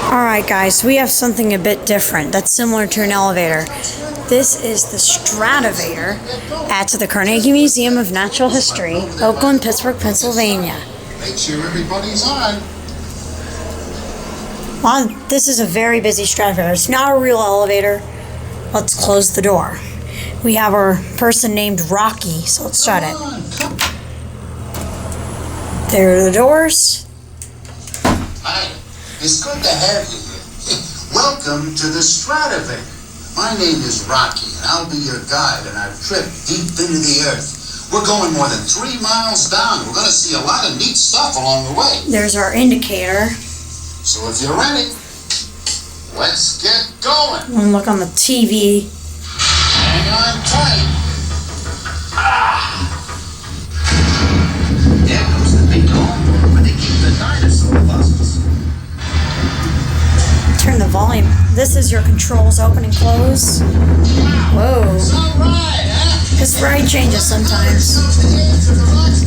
Alright guys, we have something a bit different that's similar to an elevator. This is the Stratovator at the Carnegie Museum of Natural History, Oakland, Pittsburgh, Pennsylvania. Make sure everybody's on. Well, this is a very busy Stratovator. It's not a real elevator. Let's close the door. We have our person named Rocky, so let's start it. There are the doors. Hi, it's good to have you here. Welcome to the Stratovator. My name is Rocky, and I'll be your guide on our trip deep into the earth. We're going more than 3 miles down. We're going to see a lot of neat stuff along the way. There's our indicator. So if you're ready, let's get going. And look on the TV. Hang on tight. There goes the big dome where they keep the dinosaur fossils. Turn the volume. This is your controls, open and close. Whoa. It's all right, huh? This ride changes sometimes.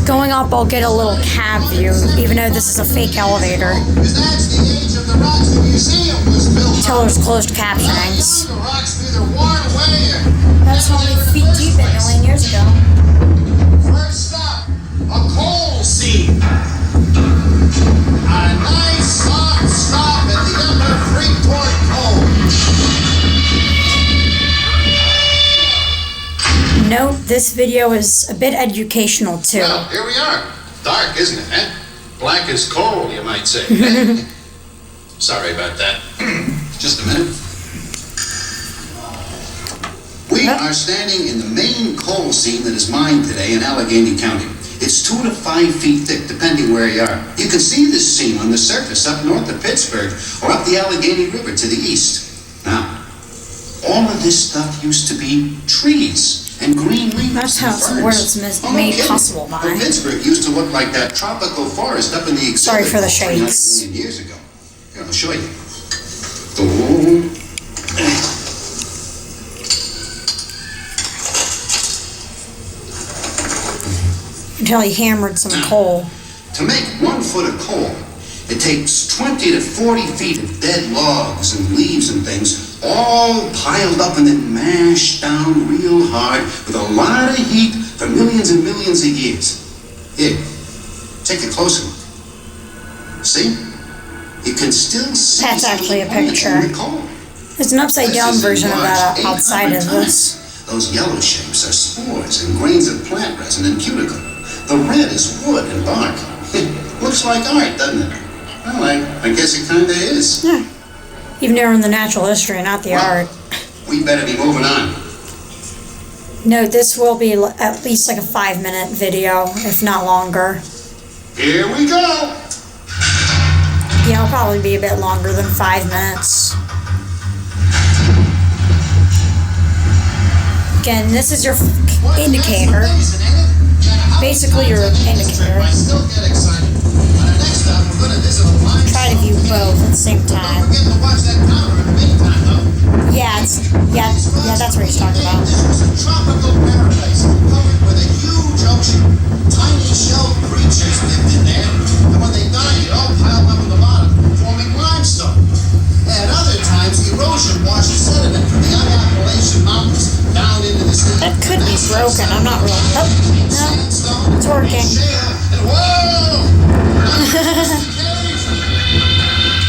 Going up, I'll get a little cab view, even though this is a fake elevator. Because that's the age of the rocks the museum was built on. Until there's closed captionings. The rocks either worn away or... That's how many feet deep a million years ago. First stop, a coal seam. A nice soft stop at the Upper Freeport Coal. Note, this video is a bit educational too. Well, here we are. Dark, isn't it, eh? Black as coal, you might say. Sorry about that. Just a minute. We are standing in the main coal seam that is mined today in Allegheny County. It's 2 to 5 feet thick, depending where you are. You can see this seam on the surface up north of Pittsburgh or up the Allegheny River to the east. Now, all of this stuff used to be trees and green leaves. That's how it's where it's made possible by. But Pittsburgh used to look like that tropical forest up in the Sorry for the 300 shakes. million years ago. Here, I'll show you. Oh. Until he hammered some coal. To make 1 foot of coal, it takes 20 to 40 feet of dead logs and leaves and things, all piled up and then mashed down real hard with a lot of heat for millions and millions of years. Here, take a closer look. See? You can still see. That's actually a plants picture. in the coal. There's an upside down version of that outside of this. Those yellow shapes are spores and grains of plant resin and cuticle. The red is wood and bark. Looks like art, doesn't it? Well, I guess it kinda is. Yeah. Even though we're in the natural history, not the art. We better be moving on. No, this will be at least like a 5-minute video, if not longer. Here we go! Yeah, it'll probably be a bit longer than 5 minutes. Again, this is your indicator. Basically your indicator. Try to view both at the same time. Yeah, that's what he's talking about. This was a tropical paradise covered with a huge ocean. Tiny shell creatures lived in there, and when they died, it all piled up at the bottom, forming limestone. At other times, erosion washed sediment from the high Appalachian Mountains down into the sea. That could be broken. I'm not real. Oh, no, it's working. And whoa!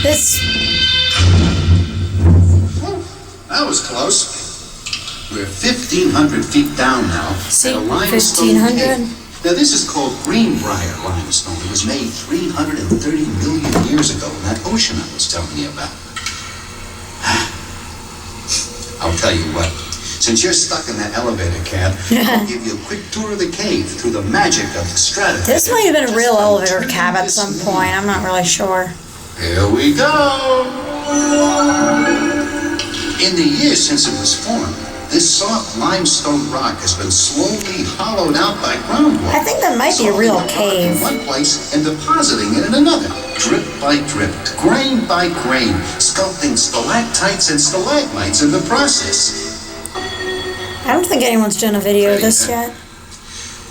This. That was close. We're 1,500 feet down now. See, at a limestone 1,500? cave. Now this is called Greenbrier limestone. It was made 330 million years ago in that ocean I was telling you about. I'll tell you what. Since you're stuck in that elevator cab, I'll give you a quick tour of the cave through the magic of the Stratovator. This might have been a real elevator cab at some point. I'm not really sure. Here we go! In the years since it was formed, this soft limestone rock has been slowly hollowed out by groundwater. I think that might be a real cave. In one place and depositing it in another, drip by drip, grain by grain, sculpting stalactites and stalagmites in the process. I don't think anyone's done a video of this yet.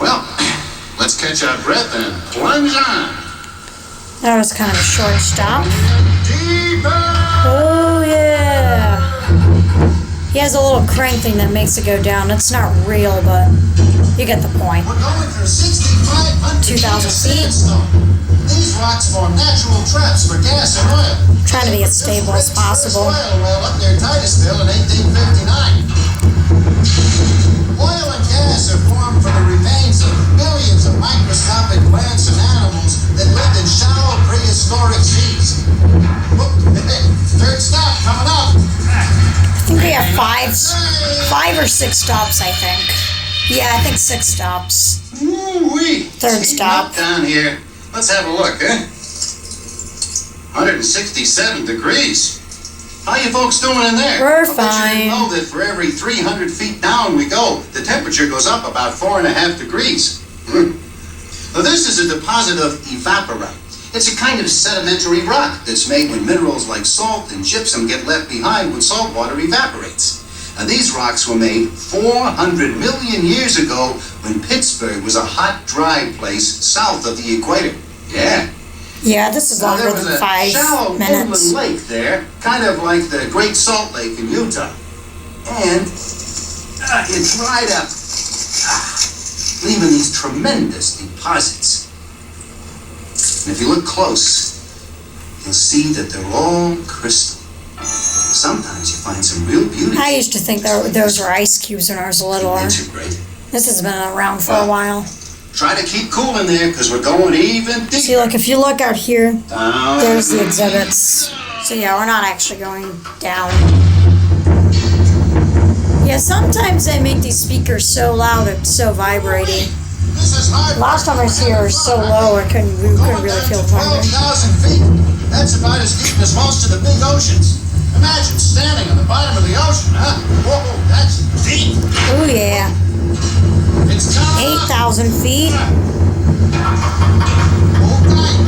Well, let's catch our breath and plunge on. That was kind of a short stop. Oh yeah. He has a little crank thing that makes it go down. It's not real, but you get the point. We're going for 6,500 2,000 feet. These rocks form natural traps for gas and oil. Trying to be as stable as possible. Oil well up near Titusville in 1859. Oil and gas are formed from the remains of millions of microscopic plants and animals that lived in shallow prehistoric seas. Third stop coming up. I think we have five or six stops, I think. Yeah, I think 6 stops. Ooh-wee. Third Heating stop. up down here. Let's have a look, eh? 167 degrees. How you folks doing in there? We're I bet you fine. didn't know that for every 300 feet down we go, the temperature goes up about 4.5 degrees. Now, this is a deposit of evaporite. It's a kind of sedimentary rock that's made when minerals like salt and gypsum get left behind when salt water evaporates. Now, these rocks were made 400 million years ago when Pittsburgh was a hot, dry place south of the equator. Yeah. Yeah, this is Now, longer there was than a 5 shallow minutes. inland lake there, kind of like the Great Salt Lake in Utah. And it dried up, leaving these tremendous deposits. And if you look close, you'll see that they're all crystal. Sometimes you find some real beauty. I used to think those were ice cubes when I was littler. Integrate. This has been around for a while. Try to keep cool in there, because we're going even deeper. See, like, if you look out here, Down. there's the exhibits. So yeah, we're not actually going down. Yeah, sometimes they make these speakers so loud it's so vibrating. This is hard. Last time I was here, it was so low we couldn't really feel the vibration. 12,000 feet. That's about as deep as most of the big oceans. Imagine standing on the bottom of the ocean, huh? Whoa, that's deep. Oh yeah, It's coming up. 8,000 feet. Hold tight.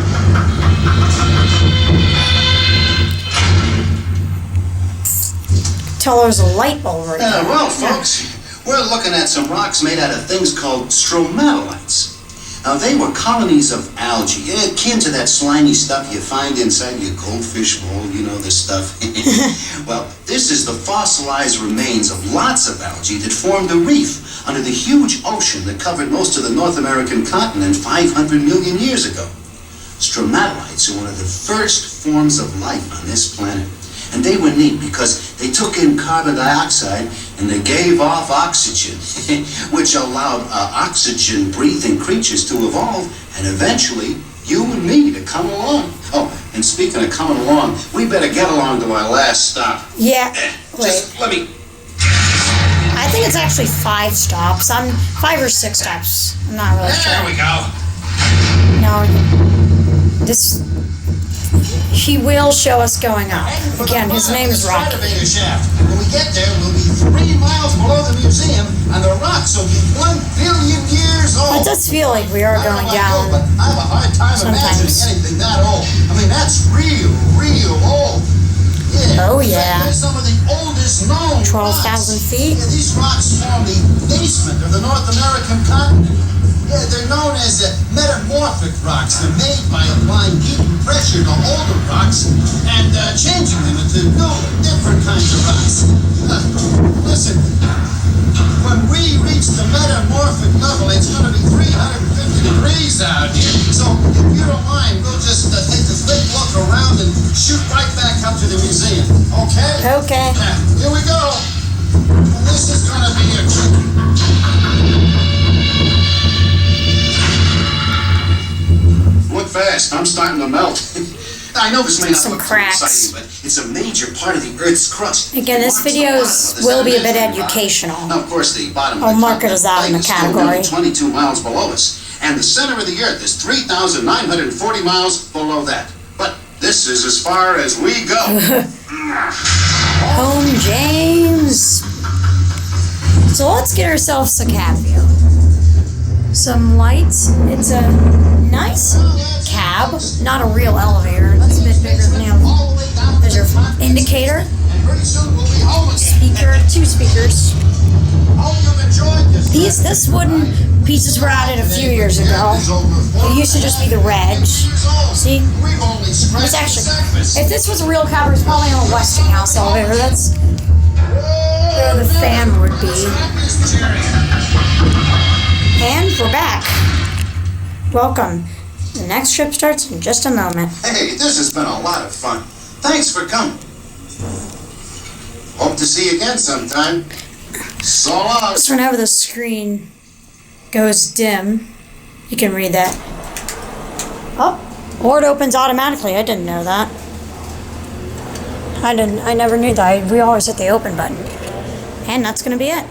Tell there's a light bulb right there. Well, folks, we're looking at some rocks made out of things called stromatolites. Now, they were colonies of algae, akin to that slimy stuff you find inside your goldfish bowl, you know, this stuff. Well, this is the fossilized remains of lots of algae that formed a reef under the huge ocean that covered most of the North American continent 500 million years ago. Stromatolites are one of the first forms of life on this planet. And they were neat because they took in carbon dioxide and they gave off oxygen, which allowed oxygen-breathing creatures to evolve and eventually you and me to come along. Oh, and speaking of coming along, we better get along to our last stop. Yeah. Just Wait. let me... I think it's actually 5 stops. 5 or 6 stops. I'm not really There sure. we go. No. This. He will show us going up. Again, his name is Rocky. Excavator shaft. When we get there, we'll be 3 miles below the museum, and the rocks will be 1 billion years old. It does feel like we are I don't going know about you, but down. I have a hard time imagining Sometimes. anything that old. I mean, that's real old. Yeah. Oh, In fact, yeah. they're some of the oldest known 12,000 rocks. feet. Yeah, these rocks form the basement of the North American continent. Yeah, they're known as metamorphic rocks. They're made by applying heat and pressure to older rocks and changing them into new, different kinds of rocks. Listen, when we reach the metamorphic level, it's going to be 350 degrees out here. So, if you don't mind, we'll just take a quick look around and shoot right back up to the museum. Okay? Okay. Here we go. And this is going to be a Look fast, I'm starting to melt. I know this may not Some look cracks. too exciting, but it's a major part of the Earth's crust. Again, this It marks the video bottom of this will be a bit sedimentary rock. educational. Now, of course, the bottom I'll of the mark it as that in the plate is still category. only 22 miles below us, and the center of the Earth is 3,940 miles below that. But this is as far as we go. Home James. So let's get ourselves a cab view. Some lights. It's a nice cab, not a real elevator. It's a bit bigger than the other. There's your indicator, And pretty soon we'll be home again. speaker, 2 speakers. Hope you've enjoyed this. This wooden Pieces were added a few years ago. It used to just be the reg. See? It's actually, if this was a real cab, it's probably on a Westinghouse elevator. That's where the fan would be. And we're back. Welcome. The next trip starts in just a moment. Hey, this has been a lot of fun. Thanks for coming. Hope to see you again sometime. So long. Just whenever the screen goes dim, you can read that. Oh, or it opens automatically. I didn't know that. I never knew that. We always hit the open button. And that's going to be it.